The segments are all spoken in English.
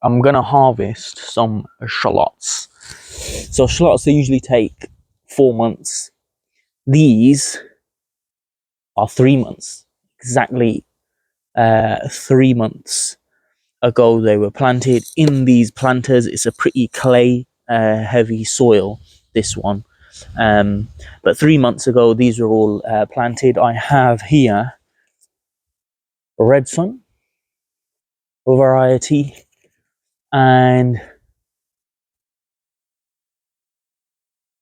I'm gonna harvest some shallots. So shallots, they usually take 4 months. These are 3 months. Exactly 3 months ago they were planted in these planters. It's a pretty clay heavy soil, this one. But 3 months ago these were all planted. I have here red sun variety and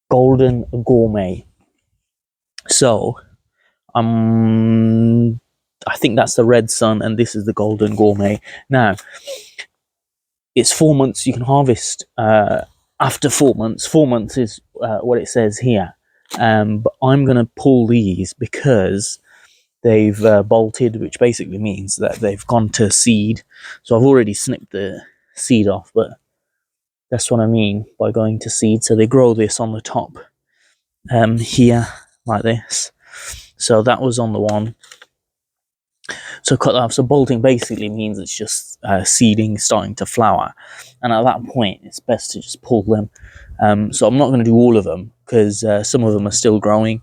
golden gourmet. So I think that's the red sun and this is the golden gourmet. Now it's 4 months you can harvest after 4 months. 4 months is what it says here. But I'm going to pull these because they've bolted, which basically means that they've gone to seed. So I've already snipped the seed off, but that's what I mean by going to seed. So they grow this on the top here like this. So that was on the one. So cut that off. So bolting basically means it's just seeding, starting to flower. And at that point, it's best to just pull them. So I'm not going to do all of them because some of them are still growing.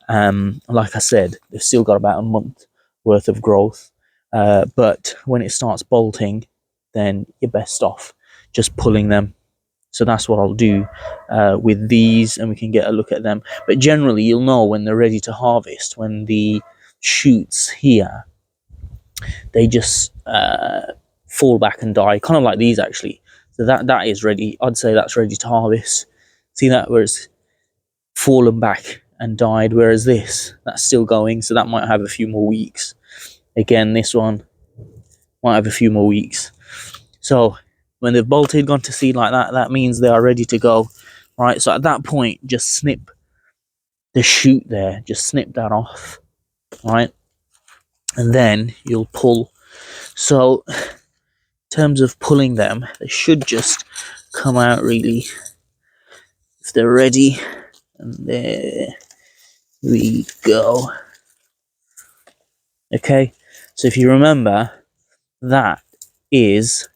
Like I said, they've still got about a month worth of growth. But when it starts bolting, then you're best off just pulling them. So that's what I'll do with these, and we can get a look at them. But generally, you'll know when they're ready to harvest, when the shoots here, they just fall back and die, kind of like these actually. So that is ready. I'd say that's ready to harvest. See that, where it's fallen back and died, whereas this, that's still going, so that might have a few more weeks. Again, this one might have a few more weeks. So when they've bolted, gone to seed like that, that means they are ready to go, right? So at that point, just snip the shoot there, just snip that off, right? And then you'll pull. So in terms of pulling them, they should just come out really if they're ready. And there we go. Okay, so if you remember, that is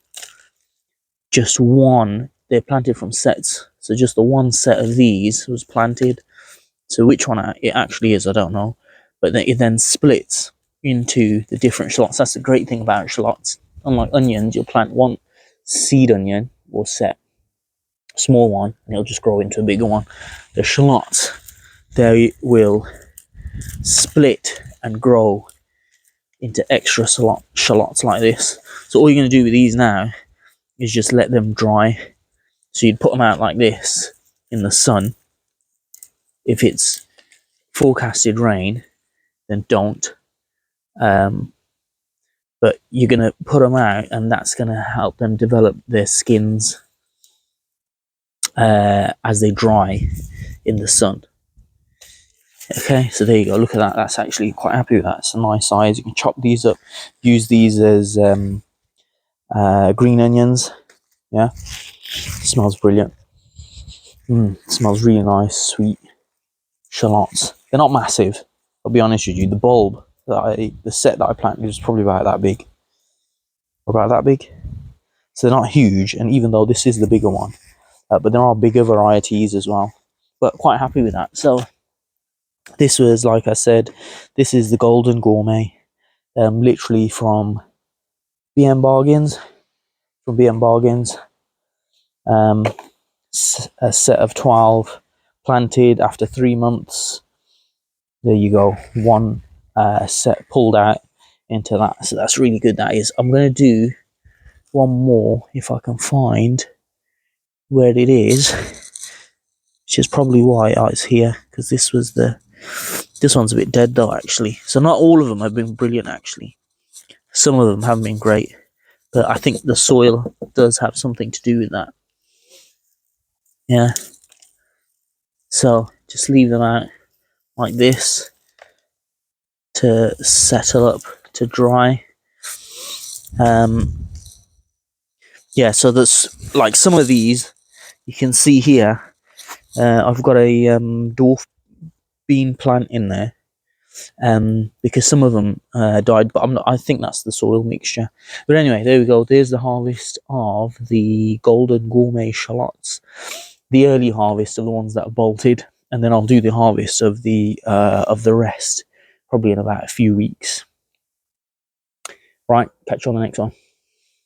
just one. They're planted from sets, so just the one set of these was planted. So which one it actually is, I don't know, but it then splits into the different shallots. That's the great thing about shallots. Unlike onions, you'll plant one seed onion or set, small one, and it'll just grow into a bigger one. The shallots, they will split and grow into extra shallots like this. So all you're going to do with these now is just let them dry. So you'd put them out like this in the sun. If it's forecasted rain, then don't. But you're going to put them out, and that's going to help them develop their skins as they dry in the sun. Okay, so there you go. Look at that. That's actually quite happy with that. It's a nice size. You can chop these up, use these as green onions. Yeah, smells brilliant. Smells really nice, sweet shallots. They're not massive. I'll be honest with you. The bulb the set that I planted was probably about that big. About that big. So they're not huge, and even though this is the bigger one, but there are bigger varieties as well. But quite happy with that. So this was, like I said, this is the Golden Gourmet, literally from BM Bargains. From BM Bargains, a set of 12 planted after 3 months. There you go, one set pulled out into that. So that's really good. That is. I'm going to do one more if I can find where it is, which is probably why it's here, because this one's a bit dead though actually. So not all of them have been brilliant actually. Some of them haven't been great, but I think the soil does have something to do with that. Yeah. So just leave them out like this to settle up to dry. Yeah, so there's like some of these you can see here. I've got a dwarf bean plant in there, because some of them died, but I think that's the soil mixture. But anyway, there we go. There's the harvest of the golden gourmet shallots, the early harvest of the ones that are bolted, and then I'll do the harvest of the rest probably in about a few weeks. Right, catch you on the next one.